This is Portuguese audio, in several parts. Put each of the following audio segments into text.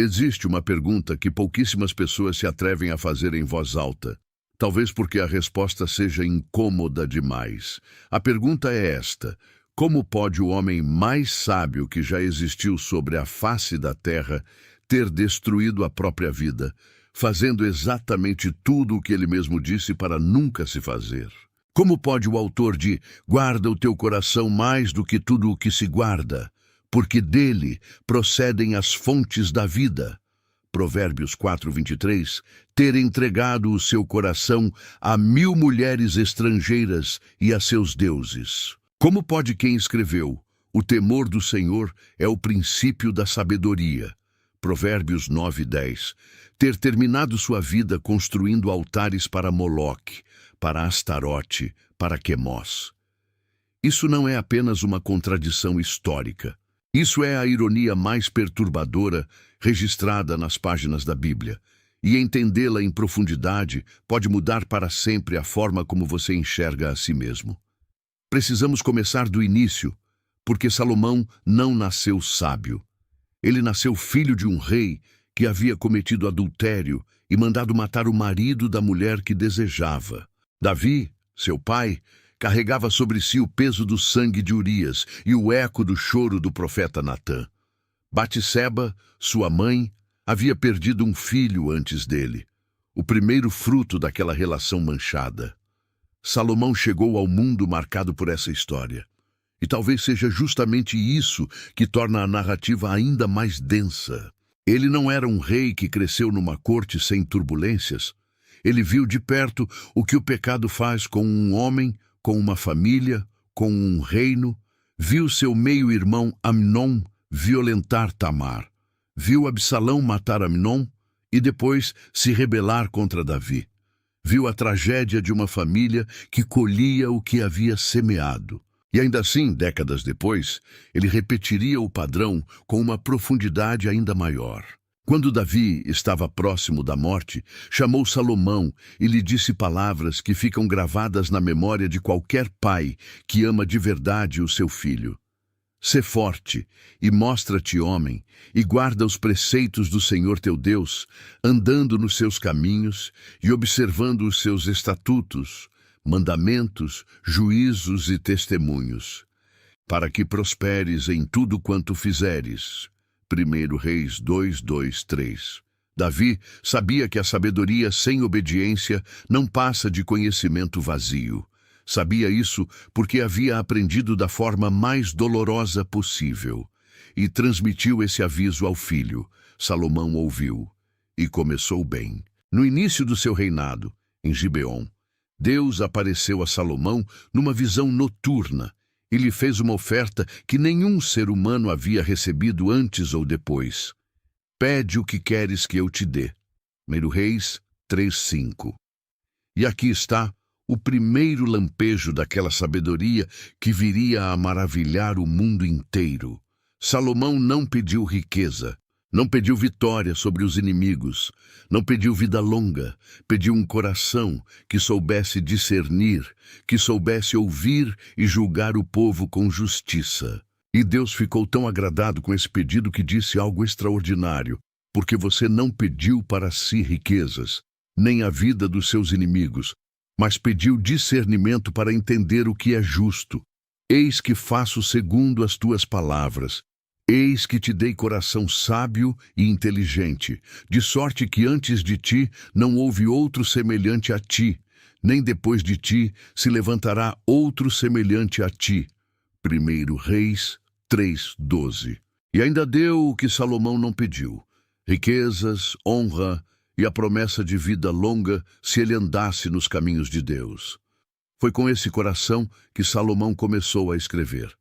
Existe uma pergunta que pouquíssimas pessoas se atrevem a fazer em voz alta. Talvez porque a resposta seja incômoda demais. A pergunta é esta: como pode o homem mais sábio que já existiu sobre a face da terra ter destruído a própria vida, fazendo exatamente tudo o que ele mesmo disse para nunca se fazer? Como pode o autor de "Guarda o teu coração mais do que tudo o que se guarda, porque dele procedem as fontes da vida", Provérbios 4:23, ter entregado o seu coração a 1000 mulheres estrangeiras e a seus deuses? Como pode quem escreveu "O temor do Senhor é o princípio da sabedoria", Provérbios 9:10, ter terminado sua vida construindo altares para Moloque, para Astarote, para Quemós? Isso não é apenas uma contradição histórica. Isso é a ironia mais perturbadora registrada nas páginas da Bíblia. E entendê-la em profundidade pode mudar para sempre a forma como você enxerga a si mesmo. Precisamos começar do início, porque Salomão não nasceu sábio. Ele nasceu filho de um rei que havia cometido adultério e mandado matar o marido da mulher que desejava. Davi, seu pai, carregava sobre si o peso do sangue de Urias e o eco do choro do profeta Natã. Batseba, sua mãe, havia perdido um filho antes dele, o primeiro fruto daquela relação manchada. Salomão chegou ao mundo marcado por essa história. E talvez seja justamente isso que torna a narrativa ainda mais densa. Ele não era um rei que cresceu numa corte sem turbulências. Ele viu de perto o que o pecado faz com um homem, com uma família, com um reino. Viu seu meio-irmão Amnon violentar Tamar. Viu Absalão matar Amnon e depois se rebelar contra Davi. Viu a tragédia de uma família que colhia o que havia semeado. E ainda assim, décadas depois, ele repetiria o padrão com uma profundidade ainda maior. Quando Davi estava próximo da morte, chamou Salomão e lhe disse palavras que ficam gravadas na memória de qualquer pai que ama de verdade o seu filho. Sê forte e mostra-te homem, e guarda os preceitos do Senhor teu Deus, andando nos seus caminhos e observando os seus estatutos, mandamentos, juízos e testemunhos, para que prosperes em tudo quanto fizeres. 1 Reis 2:2-3. Davi sabia que a sabedoria sem obediência não passa de conhecimento vazio. Sabia isso porque havia aprendido da forma mais dolorosa possível e transmitiu esse aviso ao filho. Salomão ouviu e começou bem. No início do seu reinado, em Gibeon, Deus apareceu a Salomão numa visão noturna e lhe fez uma oferta que nenhum ser humano havia recebido antes ou depois. Pede o que queres que eu te dê. 1 Reis 3:5. E aqui está o primeiro lampejo daquela sabedoria que viria a maravilhar o mundo inteiro. Salomão não pediu riqueza, não pediu vitória sobre os inimigos, não pediu vida longa, pediu um coração que soubesse discernir, que soubesse ouvir e julgar o povo com justiça. E Deus ficou tão agradado com esse pedido que disse algo extraordinário: porque você não pediu para si riquezas, nem a vida dos seus inimigos, mas pediu discernimento para entender o que é justo. Eis que faço segundo as tuas palavras. Eis que te dei coração sábio e inteligente, de sorte que antes de ti não houve outro semelhante a ti, nem depois de ti se levantará outro semelhante a ti. 1 Reis 3:12. E ainda deu o que Salomão não pediu: riquezas, honra e a promessa de vida longa se ele andasse nos caminhos de Deus. Foi com esse coração que Salomão começou a escrever.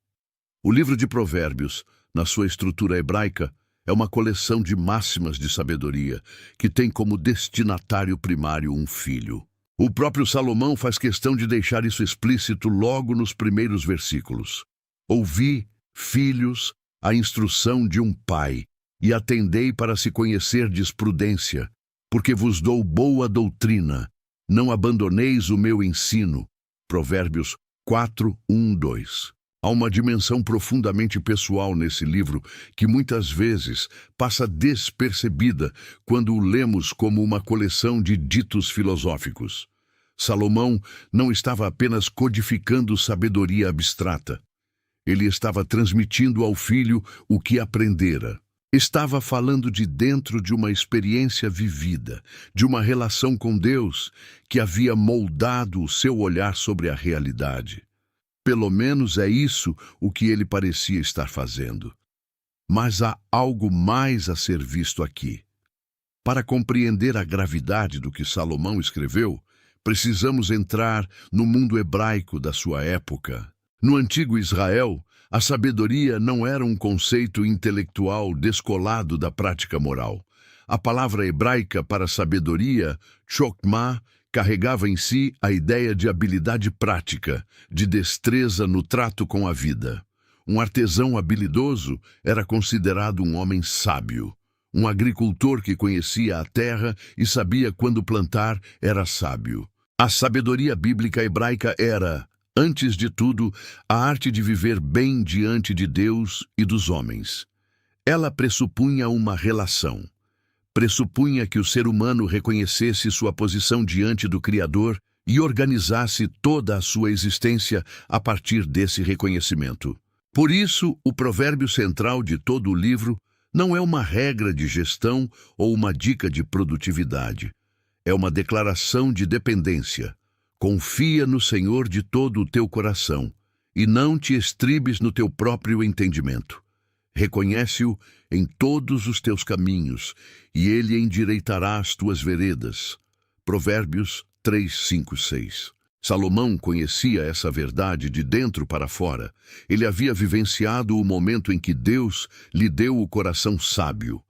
O livro de Provérbios, na sua estrutura hebraica, é uma coleção de máximas de sabedoria que tem como destinatário primário um filho. O próprio Salomão faz questão de deixar isso explícito logo nos primeiros versículos. Ouvi, filhos, a instrução de um pai, e atendei para se conhecerdes prudência, porque vos dou boa doutrina, não abandoneis o meu ensino. Provérbios 4:1-2. Há uma dimensão profundamente pessoal nesse livro que muitas vezes passa despercebida quando o lemos como uma coleção de ditos filosóficos. Salomão não estava apenas codificando sabedoria abstrata. Ele estava transmitindo ao filho o que aprendera. Estava falando de dentro de uma experiência vivida, de uma relação com Deus que havia moldado o seu olhar sobre a realidade. Pelo menos é isso o que ele parecia estar fazendo. Mas há algo mais a ser visto aqui. Para compreender a gravidade do que Salomão escreveu, precisamos entrar no mundo hebraico da sua época. No antigo Israel, a sabedoria não era um conceito intelectual descolado da prática moral. A palavra hebraica para sabedoria, chokmah, carregava em si a ideia de habilidade prática, de destreza no trato com a vida. Um artesão habilidoso era considerado um homem sábio. Um agricultor que conhecia a terra e sabia quando plantar era sábio. A sabedoria bíblica hebraica era, antes de tudo, a arte de viver bem diante de Deus e dos homens. Ela pressupunha uma relação. Pressupunha que o ser humano reconhecesse sua posição diante do Criador e organizasse toda a sua existência a partir desse reconhecimento. Por isso, o provérbio central de todo o livro não é uma regra de gestão ou uma dica de produtividade. É uma declaração de dependência. Confia no Senhor de todo o teu coração e não te estribes no teu próprio entendimento. Reconhece-o em todos os teus caminhos, e ele endireitará as tuas veredas. Provérbios 3, 5, 6. Salomão conhecia essa verdade de dentro para fora. Ele havia vivenciado o momento em que Deus lhe deu o coração sábio.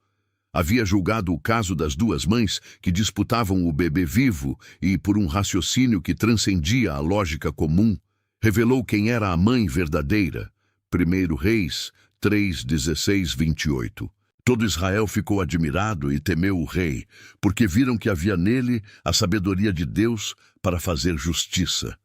Havia julgado o caso das duas mães que disputavam o bebê vivo e, por um raciocínio que transcendia a lógica comum, revelou quem era a mãe verdadeira. 1 Reis 3, 16, 28. Todo Israel ficou admirado e temeu o rei, porque viram que havia nele a sabedoria de Deus para fazer justiça.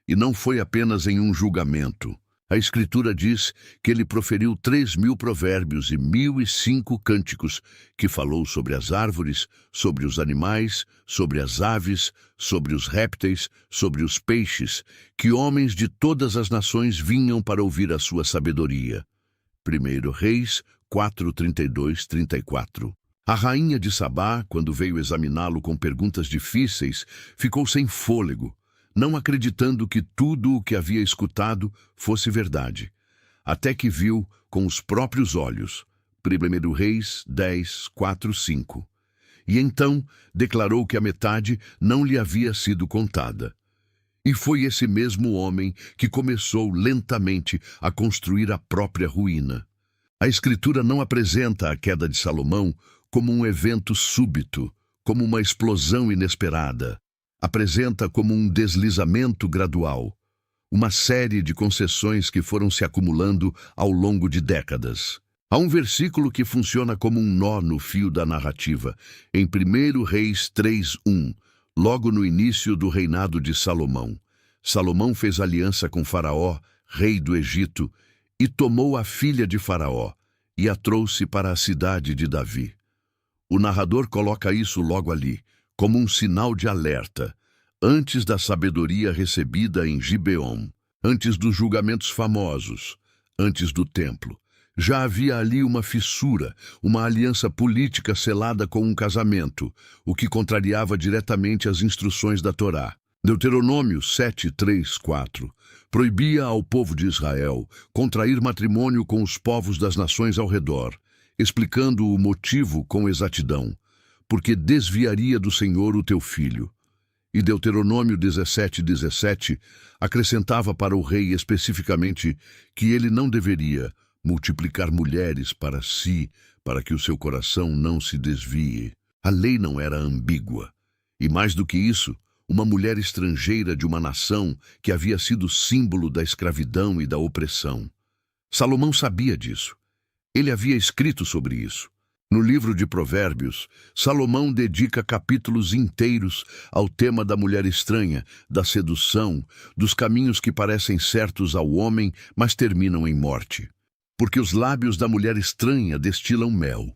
E não foi apenas em um julgamento. A Escritura diz que ele proferiu 3.000 provérbios e 1.005 cânticos, que falou sobre as árvores, sobre os animais, sobre as aves, sobre os répteis, sobre os peixes, que homens de todas as nações vinham para ouvir a sua sabedoria. 1 Reis 4, 32, 34. A rainha de Sabá, quando veio examiná-lo com perguntas difíceis, ficou sem fôlego, não acreditando que tudo o que havia escutado fosse verdade, até que viu com os próprios olhos. 1 Reis 10, 4, 5. E então declarou que a metade não lhe havia sido contada. E foi esse mesmo homem que começou lentamente a construir a própria ruína. A Escritura não apresenta a queda de Salomão como um evento súbito, como uma explosão inesperada. Apresenta como um deslizamento gradual, uma série de concessões que foram se acumulando ao longo de décadas. Há um versículo que funciona como um nó no fio da narrativa, em 1 Reis 3:1, logo no início do reinado de Salomão. Salomão fez aliança com Faraó, rei do Egito, e tomou a filha de Faraó, e a trouxe para a cidade de Davi. O narrador coloca isso logo ali, como um sinal de alerta, antes da sabedoria recebida em Gibeon, antes dos julgamentos famosos, antes do templo. Já havia ali uma fissura, uma aliança política selada com um casamento, o que contrariava diretamente as instruções da Torá. Deuteronômio 7, 3, 4 proibia ao povo de Israel contrair matrimônio com os povos das nações ao redor, explicando o motivo com exatidão, porque desviaria do Senhor o teu filho. E Deuteronômio 17, 17 acrescentava para o rei especificamente que ele não deveria multiplicar mulheres para si, para que o seu coração não se desvie. A lei não era ambígua. E mais do que isso, uma mulher estrangeira de uma nação que havia sido símbolo da escravidão e da opressão. Salomão sabia disso. Ele havia escrito sobre isso. No livro de Provérbios, Salomão dedica capítulos inteiros ao tema da mulher estranha, da sedução, dos caminhos que parecem certos ao homem, mas terminam em morte. Porque os lábios da mulher estranha destilam mel,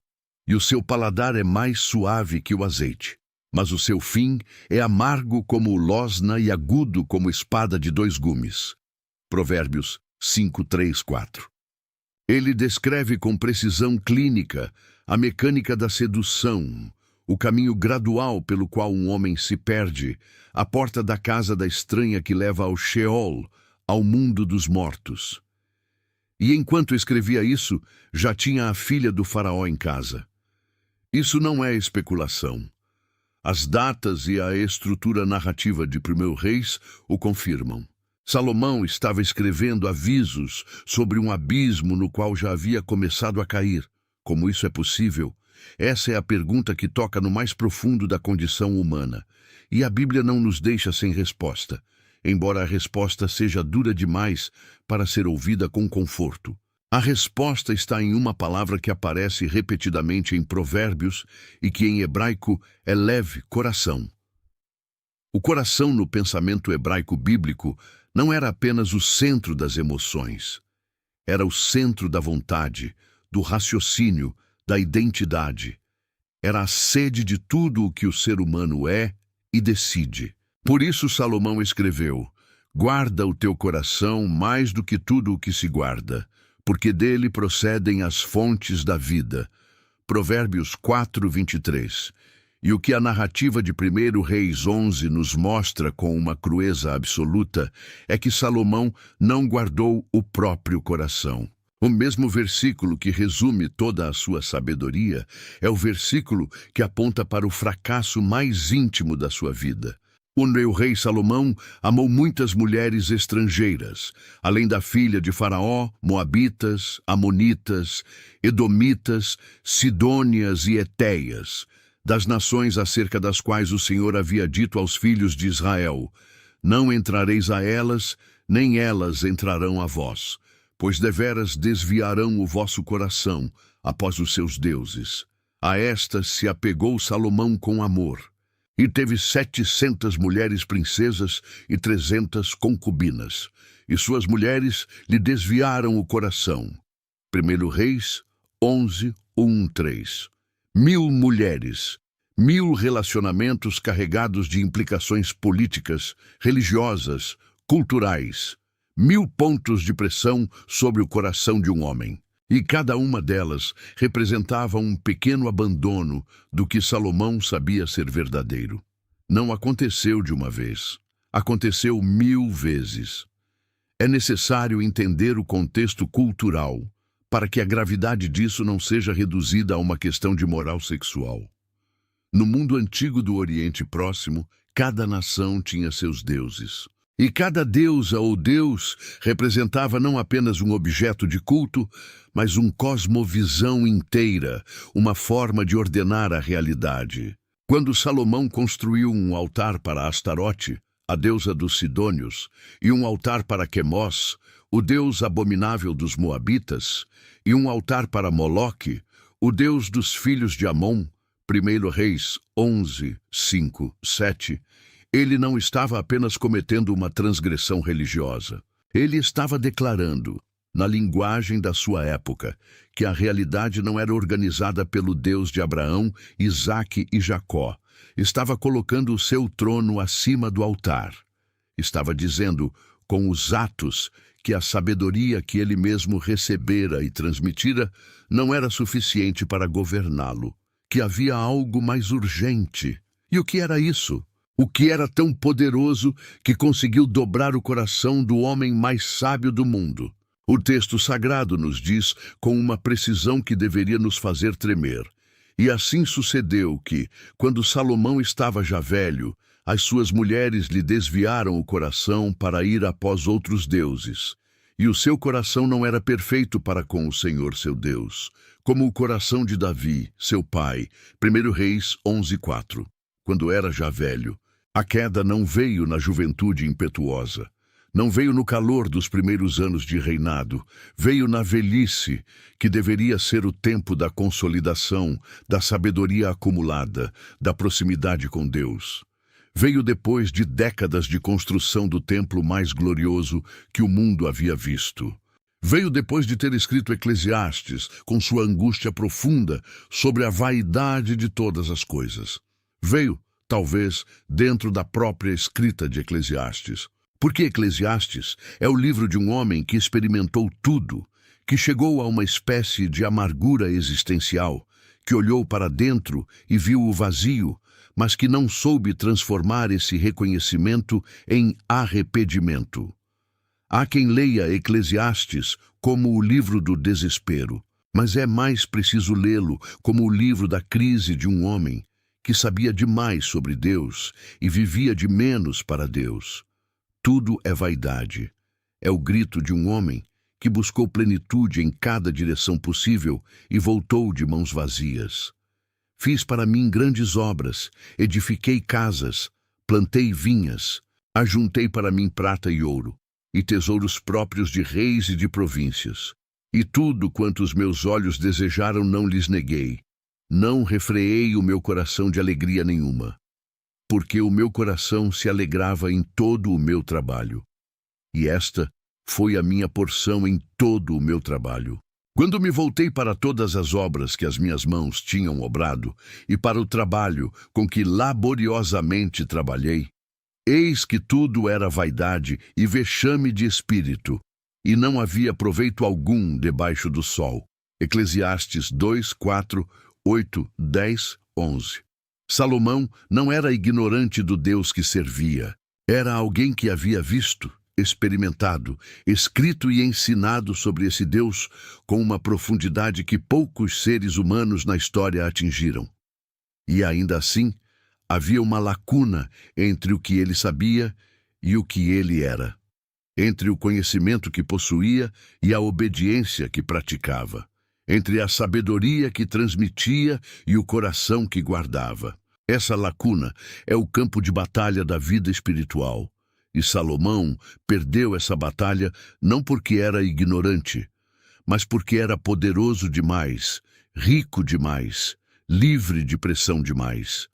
e o seu paladar é mais suave que o azeite. Mas o seu fim é amargo como o losna e agudo como espada de dois gumes. Provérbios 5, 3, 4. Ele descreve com precisão clínica a mecânica da sedução, o caminho gradual pelo qual um homem se perde, a porta da casa da estranha que leva ao Sheol, ao mundo dos mortos. E enquanto escrevia isso, já tinha a filha do faraó em casa. Isso não é especulação. As datas e a estrutura narrativa de 1 Reis o confirmam. Salomão estava escrevendo avisos sobre um abismo no qual já havia começado a cair. Como isso é possível? Essa é a pergunta que toca no mais profundo da condição humana. E a Bíblia não nos deixa sem resposta, embora a resposta seja dura demais para ser ouvida com conforto. A resposta está em uma palavra que aparece repetidamente em Provérbios e que em hebraico é lev, coração. O coração no pensamento hebraico bíblico não era apenas o centro das emoções. Era o centro da vontade, do raciocínio, da identidade. Era a sede de tudo o que o ser humano é e decide. Por isso Salomão escreveu: guarda o teu coração mais do que tudo o que se guarda, porque dele procedem as fontes da vida. Provérbios 4, 23. E o que a narrativa de 1 Reis 11 nos mostra com uma crueza absoluta é que Salomão não guardou o próprio coração. O mesmo versículo que resume toda a sua sabedoria é o versículo que aponta para o fracasso mais íntimo da sua vida. O rei Salomão amou muitas mulheres estrangeiras, além da filha de Faraó, moabitas, amonitas, edomitas, sidônias e etéias, das nações acerca das quais o Senhor havia dito aos filhos de Israel: não entrareis a elas, nem elas entrarão a vós, pois deveras desviarão o vosso coração após os seus deuses. A estas se apegou Salomão com amor, e teve 700 mulheres princesas e 300 concubinas, e suas mulheres lhe desviaram o coração. 1 Reis 11, 1, 3. 1000 mulheres, 1000 relacionamentos carregados de implicações políticas, religiosas, culturais, 1000 pontos de pressão sobre o coração de um homem. E cada uma delas representava um pequeno abandono do que Salomão sabia ser verdadeiro. Não aconteceu de uma vez. Aconteceu 1000 vezes. É necessário entender o contexto cultural para que a gravidade disso não seja reduzida a uma questão de moral sexual. No mundo antigo do Oriente Próximo, cada nação tinha seus deuses. E cada deusa ou deus representava não apenas um objeto de culto, mas uma cosmovisão inteira, uma forma de ordenar a realidade. Quando Salomão construiu um altar para Astarote, a deusa dos Sidônios, e um altar para Quemós, o deus abominável dos Moabitas, e um altar para Moloque, o deus dos filhos de Amon, 1 Reis 11, 5, 7, ele não estava apenas cometendo uma transgressão religiosa. Ele estava declarando, na linguagem da sua época, que a realidade não era organizada pelo Deus de Abraão, Isaque e Jacó. Estava colocando o seu trono acima do altar. Estava dizendo, com os atos, que a sabedoria que ele mesmo recebera e transmitira não era suficiente para governá-lo, que havia algo mais urgente. E o que era isso? O que era tão poderoso que conseguiu dobrar o coração do homem mais sábio do mundo? O texto sagrado nos diz com uma precisão que deveria nos fazer tremer. E assim sucedeu que, quando Salomão estava já velho, as suas mulheres lhe desviaram o coração para ir após outros deuses. E o seu coração não era perfeito para com o Senhor seu Deus, como o coração de Davi, seu pai, 1 Reis 11:4. Quando era já velho, a queda não veio na juventude impetuosa, Não veio no calor dos primeiros anos de reinado, veio na velhice, que deveria ser o tempo da consolidação, da sabedoria acumulada, da proximidade com Deus. Veio depois de décadas de construção do templo mais glorioso que o mundo havia visto. Veio depois de ter escrito Eclesiastes, com sua angústia profunda sobre a vaidade de todas as coisas. Veio, talvez, dentro da própria escrita de Eclesiastes. Porque Eclesiastes é o livro de um homem que experimentou tudo, que chegou a uma espécie de amargura existencial, que olhou para dentro e viu o vazio, mas que não soube transformar esse reconhecimento em arrependimento. Há quem leia Eclesiastes como o livro do desespero, mas é mais preciso lê-lo como o livro da crise de um homem que sabia demais sobre Deus e vivia de menos para Deus. Tudo é vaidade. É o grito de um homem que buscou plenitude em cada direção possível e voltou de mãos vazias. Fiz para mim grandes obras, edifiquei casas, plantei vinhas, ajuntei para mim prata e ouro, e tesouros próprios de reis e de províncias. E tudo quanto os meus olhos desejaram não lhes neguei. Não refreei o meu coração de alegria nenhuma, porque o meu coração se alegrava em todo o meu trabalho. E esta foi a minha porção em todo o meu trabalho. Quando me voltei para todas as obras que as minhas mãos tinham obrado, e para o trabalho com que laboriosamente trabalhei, eis que tudo era vaidade e vexame de espírito, e não havia proveito algum debaixo do sol. Eclesiastes 2, 4, 8, 10, 11. Salomão não era ignorante do Deus que servia. Era alguém que havia visto, experimentado, escrito e ensinado sobre esse Deus com uma profundidade que poucos seres humanos na história atingiram. E ainda assim, havia uma lacuna entre o que ele sabia e o que ele era, entre o conhecimento que possuía e a obediência que praticava, entre a sabedoria que transmitia e o coração que guardava. Essa lacuna é o campo de batalha da vida espiritual. E Salomão perdeu essa batalha não porque era ignorante, mas porque era poderoso demais, rico demais, livre de pressão demais.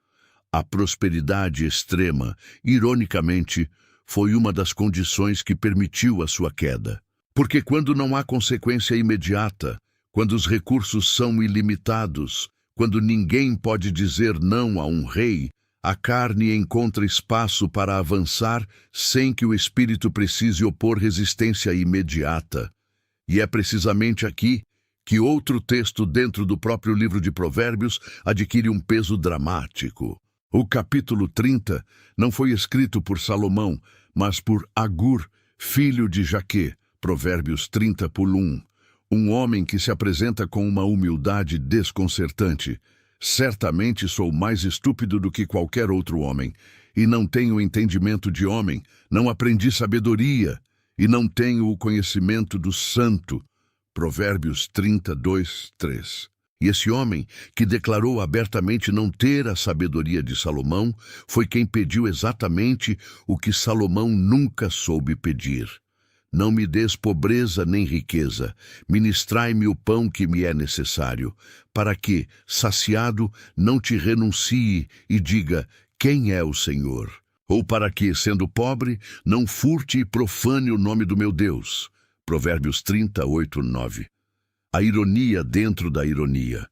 A prosperidade extrema, ironicamente, foi uma das condições que permitiu a sua queda. Porque quando não há consequência imediata, quando os recursos são ilimitados, quando ninguém pode dizer não a um rei, a carne encontra espaço para avançar sem que o espírito precise opor resistência imediata. E é precisamente aqui que outro texto dentro do próprio livro de Provérbios adquire um peso dramático. O capítulo 30 não foi escrito por Salomão, mas por Agur, filho de Jaque, Provérbios 30 por 1. Um homem que se apresenta com uma humildade desconcertante. Certamente sou mais estúpido do que qualquer outro homem, e não tenho entendimento de homem, não aprendi sabedoria, e não tenho o conhecimento do santo. Provérbios 32, 3. E esse homem, que declarou abertamente não ter a sabedoria de Salomão, foi quem pediu exatamente o que Salomão nunca soube pedir. Não me des pobreza nem riqueza, ministrai-me o pão que me é necessário, para que, saciado, não te renuncie e diga, quem é o Senhor? Ou para que, sendo pobre, não furte e profane o nome do meu Deus. Provérbios 38, 9. A ironia dentro da ironia.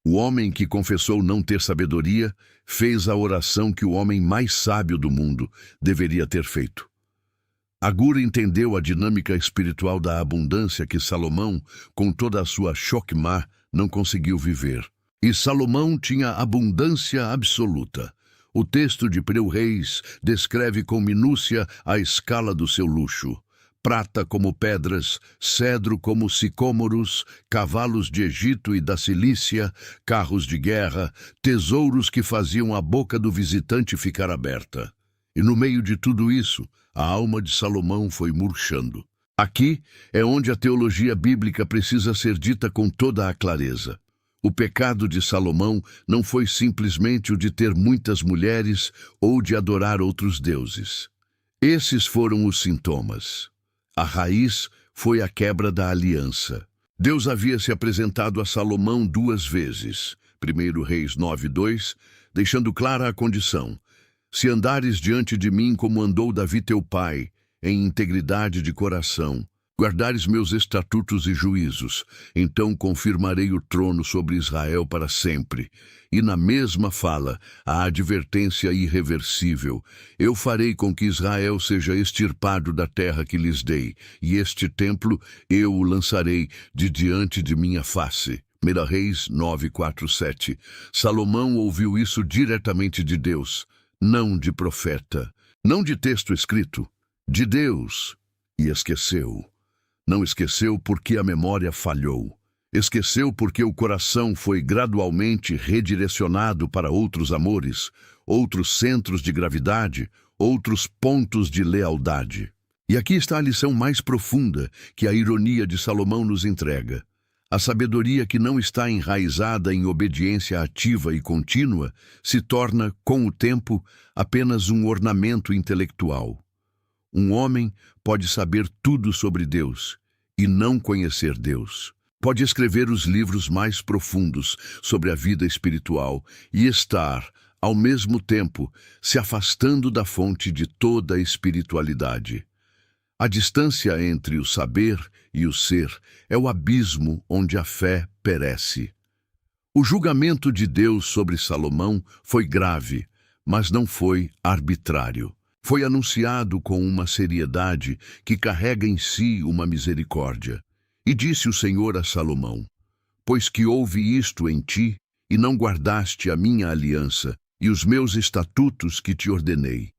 O homem que confessou não ter sabedoria fez a oração que o homem mais sábio do mundo deveria ter feito. Agur entendeu a dinâmica espiritual da abundância que Salomão, com toda a sua chokmah, não conseguiu viver. E Salomão tinha abundância absoluta. O texto de 1 Reis descreve com minúcia a escala do seu luxo. Prata como pedras, cedro como sicômoros, cavalos de Egito e da Cilícia, carros de guerra, tesouros que faziam a boca do visitante ficar aberta. E no meio de tudo isso, a alma de Salomão foi murchando. Aqui é onde a teologia bíblica precisa ser dita com toda a clareza. O pecado de Salomão não foi simplesmente o de ter muitas mulheres ou de adorar outros deuses. Esses foram os sintomas. A raiz foi a quebra da aliança. Deus havia se apresentado a Salomão 2 vezes. 1 Reis 9:2, deixando clara a condição: se andares diante de mim como andou Davi teu pai, em integridade de coração, guardares meus estatutos e juízos, então confirmarei o trono sobre Israel para sempre. E na mesma fala, a advertência irreversível: eu farei com que Israel seja extirpado da terra que lhes dei, e este templo eu o lançarei de diante de minha face. 1 Reis 9:4-7. Salomão ouviu isso diretamente de Deus, não de profeta, não de texto escrito, de Deus, e esqueceu. Não esqueceu porque a memória falhou. Esqueceu porque o coração foi gradualmente redirecionado para outros amores, outros centros de gravidade, outros pontos de lealdade. E aqui está a lição mais profunda que a ironia de Salomão nos entrega. A sabedoria que não está enraizada em obediência ativa e contínua se torna, com o tempo, apenas um ornamento intelectual. Um homem pode saber tudo sobre Deus e não conhecer Deus. Pode escrever os livros mais profundos sobre a vida espiritual e estar, ao mesmo tempo, se afastando da fonte de toda a espiritualidade. A distância entre o saber e o ser é o abismo onde a fé perece. O julgamento de Deus sobre Salomão foi grave, mas não foi arbitrário. Foi anunciado com uma seriedade que carrega em si uma misericórdia. E disse o Senhor a Salomão: pois que houve isto em ti, e não guardaste a minha aliança e os meus estatutos que te ordenei,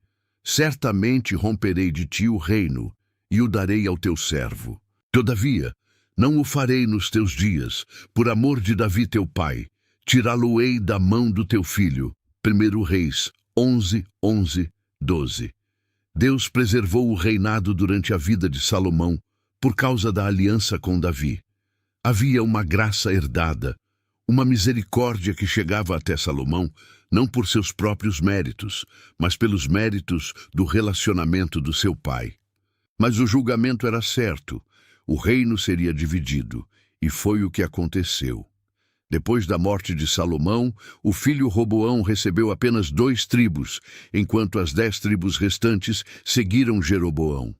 certamente romperei de ti o reino, e o darei ao teu servo. Todavia, não o farei nos teus dias, por amor de Davi teu pai, tirá-lo-ei da mão do teu filho. 1 Reis 11:11-12. Deus preservou o reinado durante a vida de Salomão por causa da aliança com Davi. Havia uma graça herdada, uma misericórdia que chegava até Salomão, não por seus próprios méritos, mas pelos méritos do relacionamento do seu pai. Mas o julgamento era certo, o reino seria dividido, e foi o que aconteceu. Depois da morte de Salomão, o filho Roboão recebeu apenas 2 tribos, enquanto as 10 tribos restantes seguiram Jeroboão.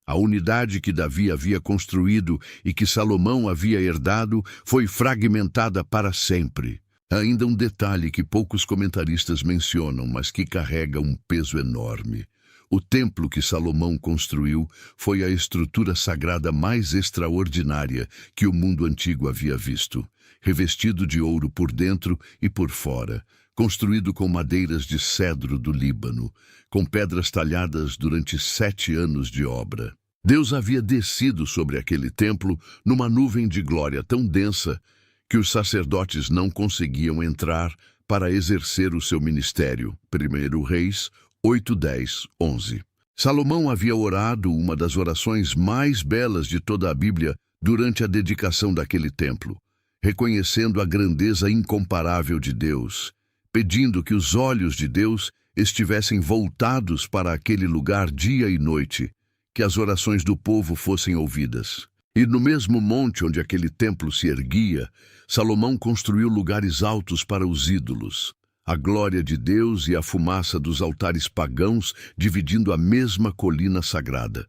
A unidade que Davi havia construído e que Salomão havia herdado foi fragmentada para sempre. Ainda um detalhe que poucos comentaristas mencionam, mas que carrega um peso enorme. O templo que Salomão construiu foi a estrutura sagrada mais extraordinária que o mundo antigo havia visto, revestido de ouro por dentro e por fora, construído com madeiras de cedro do Líbano, com pedras talhadas durante 7 anos de obra. Deus havia descido sobre aquele templo numa nuvem de glória tão densa que os sacerdotes não conseguiam entrar para exercer o seu ministério. 1 Reis 8, 10, 11. Salomão havia orado uma das orações mais belas de toda a Bíblia durante a dedicação daquele templo, reconhecendo a grandeza incomparável de Deus, pedindo que os olhos de Deus estivessem voltados para aquele lugar dia e noite, que as orações do povo fossem ouvidas. E no mesmo monte onde aquele templo se erguia, Salomão construiu lugares altos para os ídolos. A glória de Deus e a fumaça dos altares pagãos dividindo a mesma colina sagrada.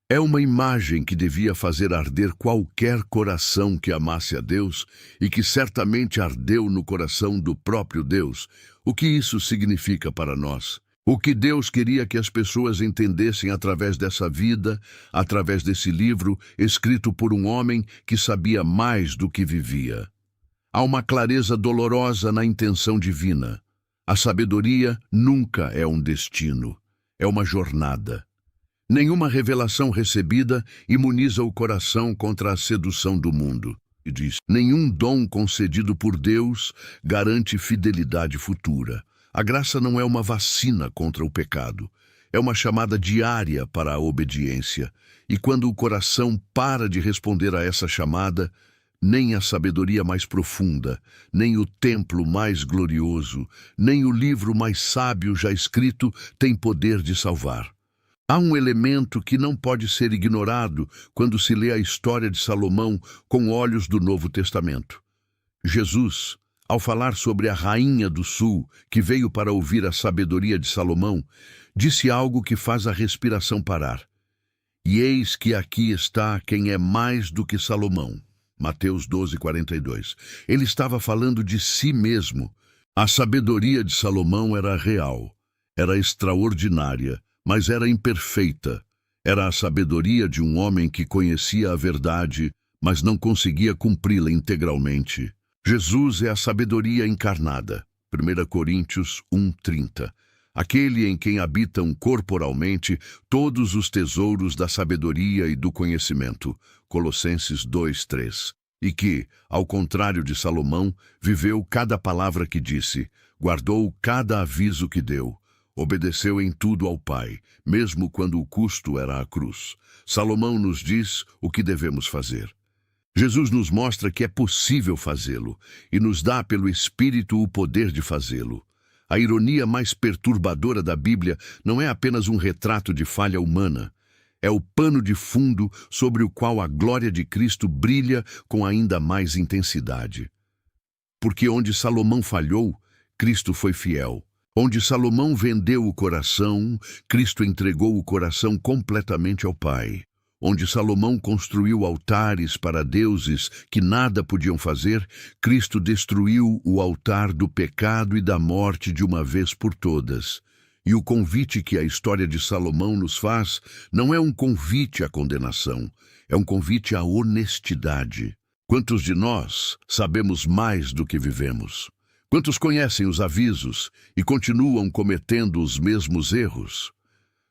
É uma imagem que devia fazer arder qualquer coração que amasse a Deus e que certamente ardeu no coração do próprio Deus. O que isso significa para nós? O que Deus queria que as pessoas entendessem através dessa vida, através desse livro, escrito por um homem que sabia mais do que vivia. Há uma clareza dolorosa na intenção divina. A sabedoria nunca é um destino, é uma jornada. Nenhuma revelação recebida imuniza o coração contra a sedução do mundo. E diz, nenhum dom concedido por Deus garante fidelidade futura. A graça não é uma vacina contra o pecado. É uma chamada diária para a obediência. E quando o coração para de responder a essa chamada, nem a sabedoria mais profunda, nem o templo mais glorioso, nem o livro mais sábio já escrito tem poder de salvar. Há um elemento que não pode ser ignorado quando se lê a história de Salomão com olhos do Novo Testamento. Jesus, ao falar sobre a rainha do sul, que veio para ouvir a sabedoria de Salomão, disse algo que faz a respiração parar. E eis que aqui está quem é mais do que Salomão. Mateus 12:42. Ele estava falando de si mesmo. A sabedoria de Salomão era real, era extraordinária, mas era imperfeita. Era a sabedoria de um homem que conhecia a verdade, mas não conseguia cumpri-la integralmente. Jesus é a sabedoria encarnada. 1 Coríntios 1:30. Aquele em quem habitam corporalmente todos os tesouros da sabedoria e do conhecimento. Colossenses 2:3. E que, ao contrário de Salomão, viveu cada palavra que disse, guardou cada aviso que deu, obedeceu em tudo ao Pai, mesmo quando o custo era a cruz. Salomão nos diz o que devemos fazer. Jesus nos mostra que é possível fazê-lo e nos dá pelo Espírito o poder de fazê-lo. A ironia mais perturbadora da Bíblia não é apenas um retrato de falha humana. É o pano de fundo sobre o qual a glória de Cristo brilha com ainda mais intensidade. Porque onde Salomão falhou, Cristo foi fiel. Onde Salomão vendeu o coração, Cristo entregou o coração completamente ao Pai. Onde Salomão construiu altares para deuses que nada podiam fazer, Cristo destruiu o altar do pecado e da morte de uma vez por todas. E o convite que a história de Salomão nos faz não é um convite à condenação, é um convite à honestidade. Quantos de nós sabemos mais do que vivemos? Quantos conhecem os avisos e continuam cometendo os mesmos erros?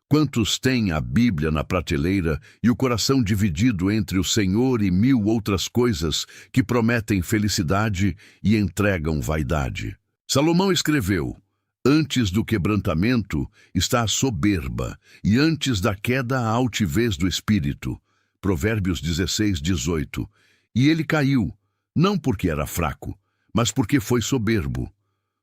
Quantos têm a Bíblia na prateleira e o coração dividido entre o Senhor e 1000 outras coisas que prometem felicidade e entregam vaidade? Salomão escreveu: antes do quebrantamento está a soberba, e antes da queda a altivez do espírito. Provérbios 16:18. E ele caiu, não porque era fraco, mas porque foi soberbo.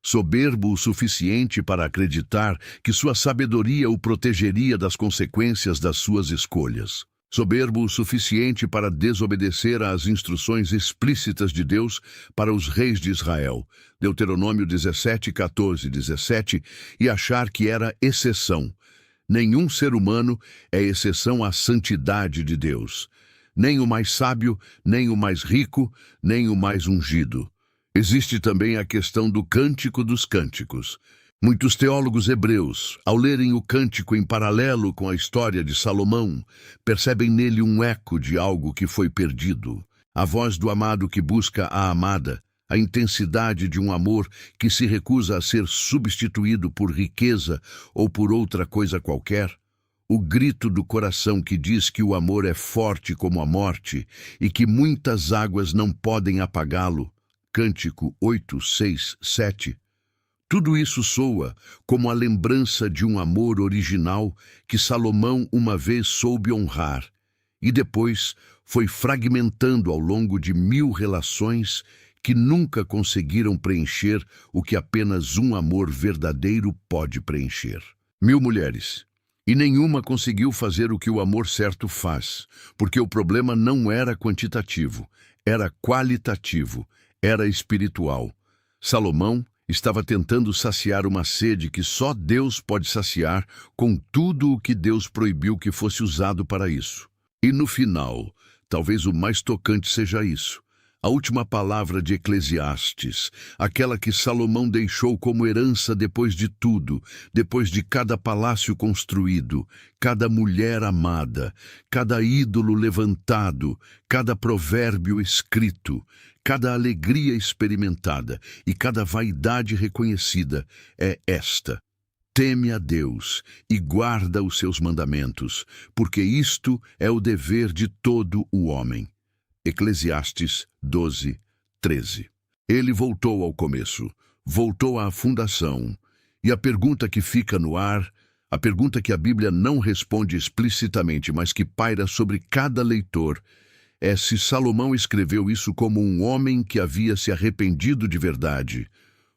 Soberbo o suficiente para acreditar que sua sabedoria o protegeria das consequências das suas escolhas. Soberbo o suficiente para desobedecer às instruções explícitas de Deus para os reis de Israel, Deuteronômio 17:14-17, e achar que era exceção. Nenhum ser humano é exceção à santidade de Deus. Nem o mais sábio, nem o mais rico, nem o mais ungido. Existe também a questão do Cântico dos Cânticos. Muitos teólogos hebreus, ao lerem o cântico em paralelo com a história de Salomão, percebem nele um eco de algo que foi perdido. A voz do amado que busca a amada, a intensidade de um amor que se recusa a ser substituído por riqueza ou por outra coisa qualquer. O grito do coração que diz que o amor é forte como a morte e que muitas águas não podem apagá-lo. Cântico 8, 6, 7. Tudo isso soa como a lembrança de um amor original que Salomão uma vez soube honrar e depois foi fragmentando ao longo de 1000 relações que nunca conseguiram preencher o que apenas um amor verdadeiro pode preencher. 1000 mulheres. E nenhuma conseguiu fazer o que o amor certo faz, porque o problema não era quantitativo, era qualitativo. Era espiritual. Salomão estava tentando saciar uma sede que só Deus pode saciar com tudo o que Deus proibiu que fosse usado para isso. E no final, talvez o mais tocante seja isso. A última palavra de Eclesiastes, aquela que Salomão deixou como herança depois de tudo, depois de cada palácio construído, cada mulher amada, cada ídolo levantado, cada provérbio escrito, cada alegria experimentada e cada vaidade reconhecida, é esta: teme a Deus e guarda os seus mandamentos, porque isto é o dever de todo o homem. Eclesiastes 12, 13. Ele voltou ao começo, voltou à fundação, e a pergunta que fica no ar, a pergunta que a Bíblia não responde explicitamente, mas que paira sobre cada leitor, é se Salomão escreveu isso como um homem que havia se arrependido de verdade,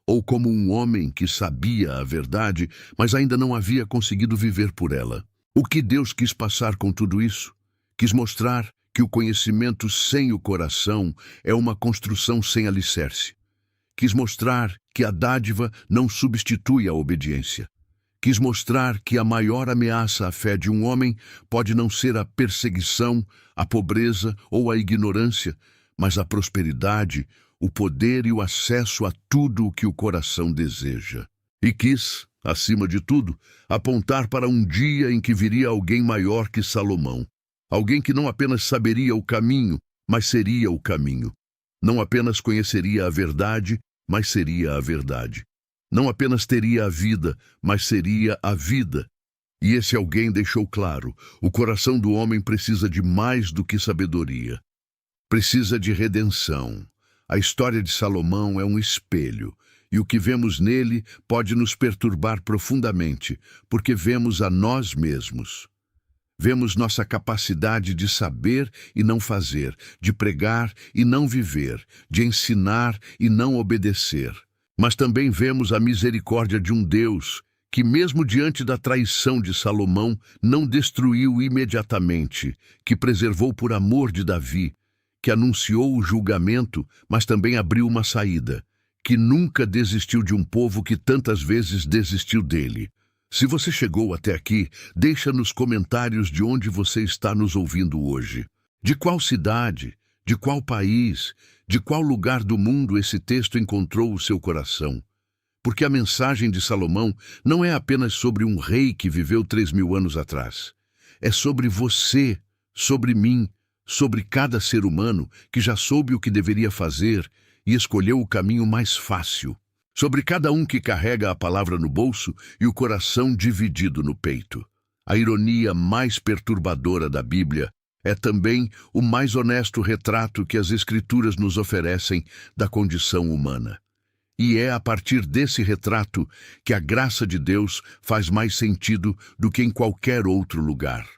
ou como um homem que sabia a verdade, mas ainda não havia conseguido viver por ela. O que Deus quis passar com tudo isso? Quis mostrar que o conhecimento sem o coração é uma construção sem alicerce. Quis mostrar que a dádiva não substitui a obediência. Quis mostrar que a maior ameaça à fé de um homem pode não ser a perseguição, a pobreza ou a ignorância, mas a prosperidade, o poder e o acesso a tudo o que o coração deseja. E quis, acima de tudo, apontar para um dia em que viria alguém maior que Salomão. Alguém que não apenas saberia o caminho, mas seria o caminho. Não apenas conheceria a verdade, mas seria a verdade. Não apenas teria a vida, mas seria a vida. E esse alguém deixou claro: o coração do homem precisa de mais do que sabedoria. Precisa de redenção. A história de Salomão é um espelho, e o que vemos nele pode nos perturbar profundamente, porque vemos a nós mesmos. Vemos nossa capacidade de saber e não fazer, de pregar e não viver, de ensinar e não obedecer. Mas também vemos a misericórdia de um Deus que, mesmo diante da traição de Salomão, não destruiu imediatamente, que preservou por amor de Davi, que anunciou o julgamento, mas também abriu uma saída, que nunca desistiu de um povo que tantas vezes desistiu dele. Se você chegou até aqui, deixa nos comentários de onde você está nos ouvindo hoje. De qual cidade, de qual país, de qual lugar do mundo esse texto encontrou o seu coração? Porque a mensagem de Salomão não é apenas sobre um rei que viveu 3.000 anos atrás. É sobre você, sobre mim, sobre cada ser humano que já soube o que deveria fazer e escolheu o caminho mais fácil. Sobre cada um que carrega a palavra no bolso e o coração dividido no peito. A ironia mais perturbadora da Bíblia é também o mais honesto retrato que as Escrituras nos oferecem da condição humana. E é a partir desse retrato que a graça de Deus faz mais sentido do que em qualquer outro lugar.